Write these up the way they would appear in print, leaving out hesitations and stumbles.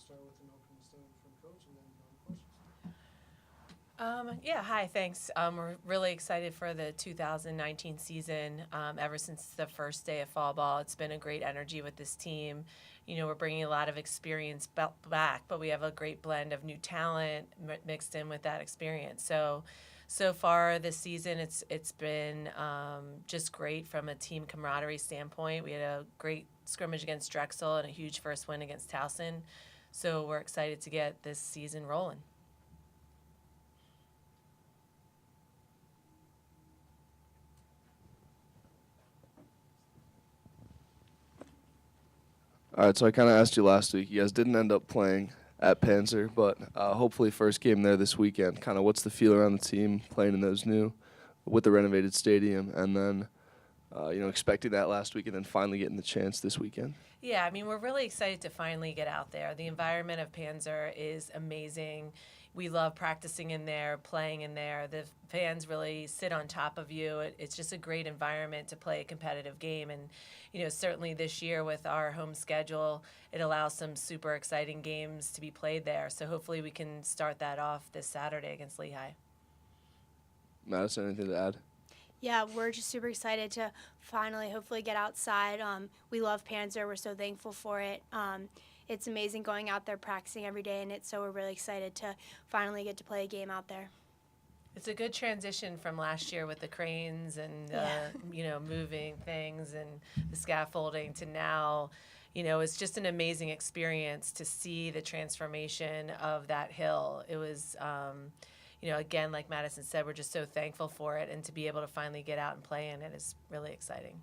start with an opening statement from Coach and then questions. Yeah, hi, thanks. We're really excited for the 2019 season. Ever since the first day of fall ball, it's been a great energy with this team. We're bringing a lot of experience back, but we have a great blend of new talent mixed in with that experience. So far this season, it's been just great from a team camaraderie standpoint. We had a great scrimmage against Drexel and a huge first win against Towson. So we're excited to get this season rolling. All right, so I kind of asked you last week. You guys didn't end up playing at Panzer, but hopefully first game there this weekend. Kind of what's the feel around the team playing in those new, with the renovated stadium, and then expecting that last week and then finally getting the chance this weekend? Yeah, I mean, we're really excited to finally get out there. The environment of Panzer is amazing. We love practicing in there, playing in there. The fans really sit on top of you. It's just a great environment to play a competitive game. And, certainly this year with our home schedule, it allows some super exciting games to be played there. So hopefully we can start that off this Saturday against Lehigh. Madison, anything to add? Yeah, we're just super excited to finally, hopefully, get outside. We love Panzer. We're so thankful for it. It's amazing going out there practicing every day, and so we're really excited to finally get to play a game out there. It's a good transition from last year with the cranes and moving things and the scaffolding to now. It's just an amazing experience to see the transformation of that hill. It was. Again, like Madison said, we're just so thankful for it, and to be able to finally get out and play in it is really exciting.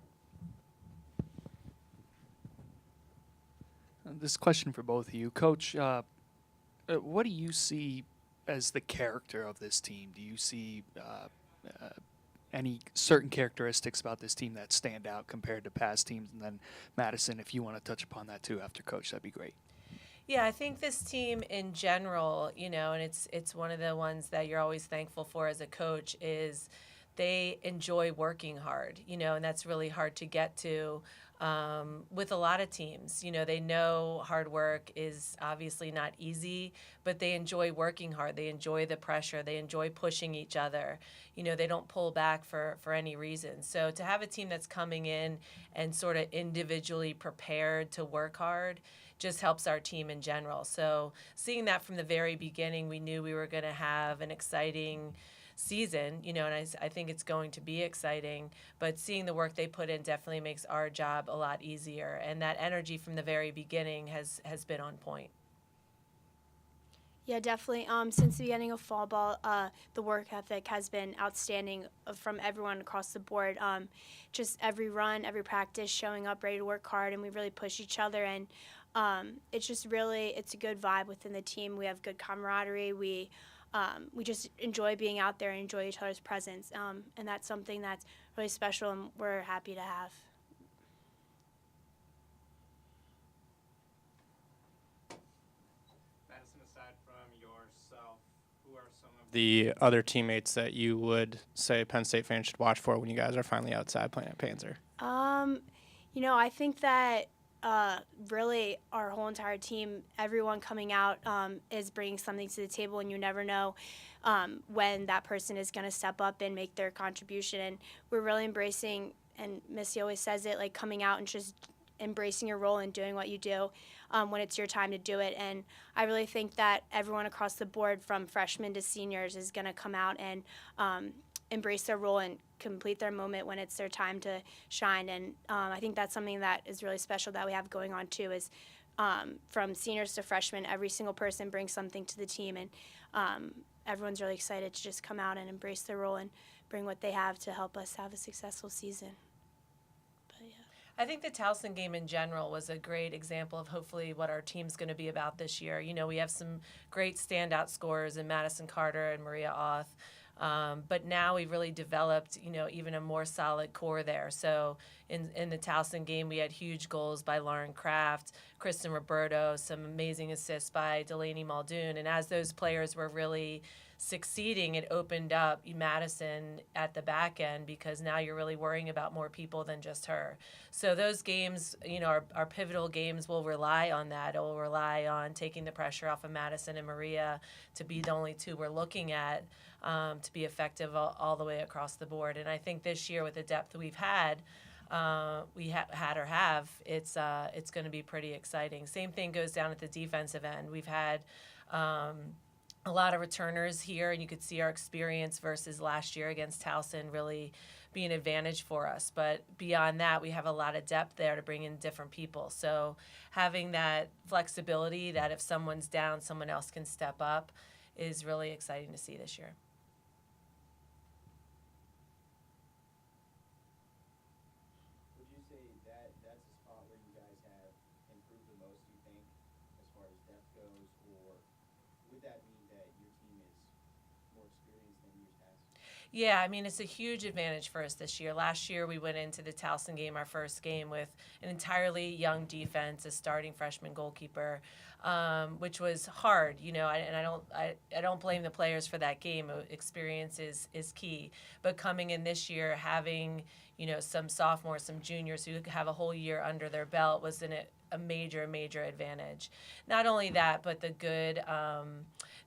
This question for both of you. Coach, what do you see as the character of this team? Do you see any certain characteristics about this team that stand out compared to past teams? And then, Madison, if you want to touch upon that too after Coach, that'd be great. Yeah, I think this team in general, and it's one of the ones that you're always thankful for as a coach, is they enjoy working hard, and that's really hard to get to with a lot of teams. They know hard work is obviously not easy, but they enjoy working hard. They enjoy the pressure. They enjoy pushing each other. They don't pull back for any reason. So to have a team that's coming in and sort of individually prepared to work hard just helps our team in general. So seeing that from the very beginning, we knew we were going to have an exciting season, and I think it's going to be exciting, but seeing the work they put in definitely makes our job a lot easier, and that energy from the very beginning has been on point. Yeah, definitely. Since the beginning of fall ball, the work ethic has been outstanding from everyone across the board. Just every run, every practice, showing up ready to work hard, and we really push each other. And it's just really, it's a good vibe within the team. We have good camaraderie. We just enjoy being out there and enjoy each other's presence. And that's something that's really special, and we're happy to have. Madison, aside from yourself, who are some of the other teammates that you would say Penn State fans should watch for when you guys are finally outside playing at Panzer? I think that really our whole entire team, everyone coming out is bringing something to the table, and you never know when that person is going to step up and make their contribution. And we're really embracing, and Missy always says it, like coming out and just embracing your role and doing what you do when it's your time to do it. And I really think that everyone across the board, from freshmen to seniors, is going to come out and embrace their role and complete their moment when it's their time to shine. And I think that's something that is really special that we have going on too, is from seniors to freshmen, every single person brings something to the team, and everyone's really excited to just come out and embrace their role and bring what they have to help us have a successful season. But yeah. I think the Towson game in general was a great example of hopefully what our team's going to be about this year. We have some great standout scorers in Madison Carter and Maria Auth. But now we've really developed, even a more solid core there. So, in the Towson game, we had huge goals by Lauren Kraft, Kristen Roberto, some amazing assists by Delaney Muldoon. And as those players were really succeeding, it opened up Madison at the back end, because now you're really worrying about more people than just her. So those games, our pivotal games will rely on that. It will rely on taking the pressure off of Madison and Maria to be the only two we're looking at, to be effective all the way across the board. And I think this year, with the depth we've had, it's going to be pretty exciting. Same thing goes down at the defensive end. We've had a lot of returners here, and you could see our experience versus last year against Towson really be an advantage for us. But beyond that, we have a lot of depth there to bring in different people. So having that flexibility that if someone's down, someone else can step up is really exciting to see this year. Would you say that that's a spot where you guys have improved the most, you think, as far as depth goes, or would that mean that your team is more experienced than years past? Yeah, I mean, it's a huge advantage for us this year. Last year, we went into the Towson game, our first game, with an entirely young defense, a starting freshman goalkeeper, which was hard, and I don't blame the players for that game. Experience is key. But coming in this year, having some sophomores, some juniors who have a whole year under their belt was a major advantage. Not only that, but the good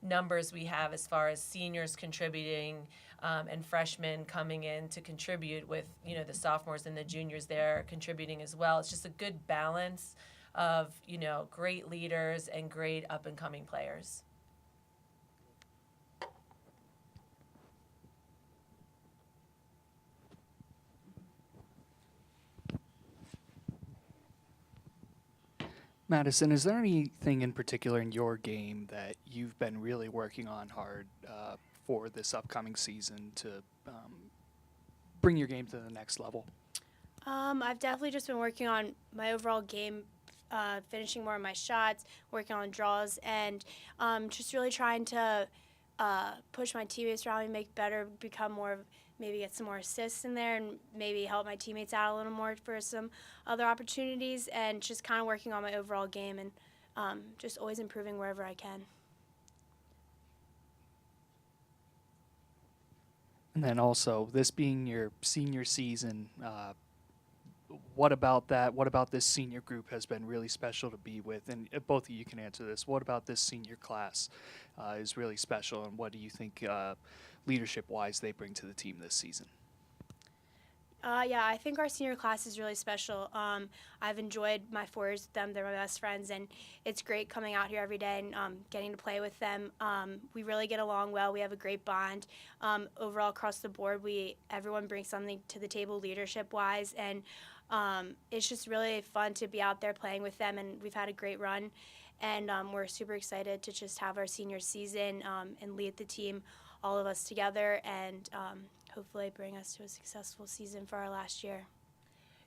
numbers we have as far as seniors contributing, and freshmen coming in to contribute with, the sophomores and the juniors there contributing as well. It's just a good balance of, great leaders and great up-and-coming players. Madison, is there anything in particular in your game that you've been really working on hard for this upcoming season to bring your game to the next level? I've definitely just been working on my overall game, finishing more of my shots, working on draws, and just really trying to push my teammates around me, make better, become more, maybe get some more assists in there, and maybe help my teammates out a little more for some other opportunities, and just kind of working on my overall game and just always improving wherever I can. And then also, this being your senior season, what about that? What about this senior group has been really special to be with? And both of you can answer this. What about this senior class is really special, and what do you think leadership-wise they bring to the team this season? Yeah, I think our senior class is really special. I've enjoyed my 4 years with them. They're my best friends, and it's great coming out here every day and getting to play with them. We really get along well. We have a great bond. Overall, across the board, everyone brings something to the table leadership-wise, and it's just really fun to be out there playing with them, and we've had a great run. And we're super excited to just have our senior season and lead the team, all of us together, and hopefully bring us to a successful season for our last year.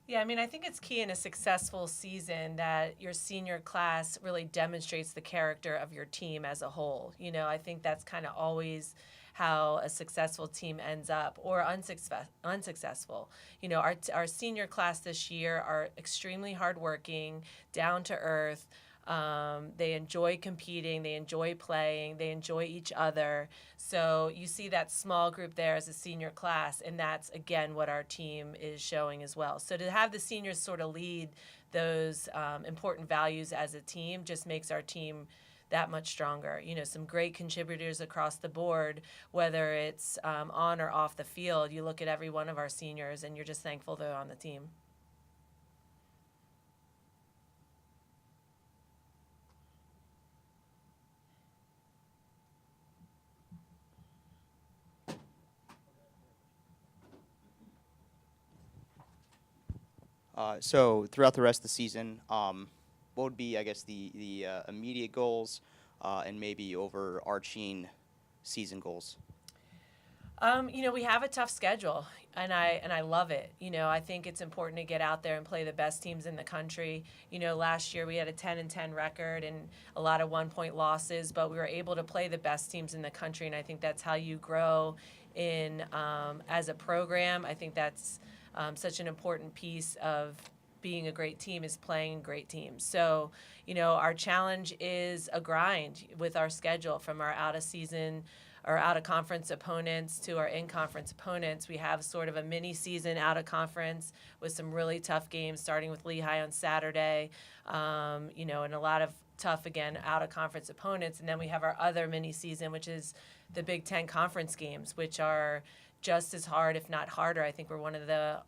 Yeah, I mean, I think it's key in a successful season that your senior class really demonstrates the character of your team as a whole. I think that's kind of always how a successful team ends up, or unsuccessful. Our senior class this year are extremely hardworking, down to earth. They enjoy competing, they enjoy playing, they enjoy each other. So you see that small group there as a senior class, and that's, again, what our team is showing as well. So to have the seniors sort of lead those important values as a team just makes our team that much stronger. Some great contributors across the board, whether it's on or off the field. You look at every one of our seniors, and you're just thankful they're on the team. So throughout the rest of the season, what would be, I guess, the immediate goals and maybe overarching season goals? We have a tough schedule, and I love it. I think it's important to get out there and play the best teams in the country. Last year we had a 10-10 record and a lot of 1-point losses, but we were able to play the best teams in the country, and I think that's how you grow in as a program. I think that's such an important piece of being a great team is playing great teams. So, our challenge is a grind with our schedule from our out of season or out of conference opponents to our in conference opponents. We have sort of a mini season out of conference with some really tough games, starting with Lehigh on Saturday, and a lot of tough, again, out of conference opponents. And then we have our other mini season, which is the Big Ten conference games, which are just as hard, if not harder. I think we're one of the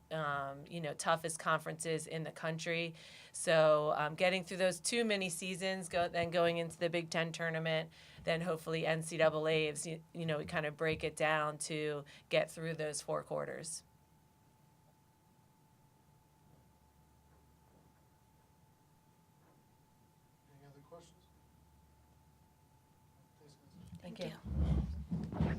toughest conferences in the country. So getting through those 2 mini seasons, then going into the Big Ten tournament, then hopefully NCAA's, we kind of break it down to get through those 4 quarters. Any other questions? Thanks, guys. Thank you.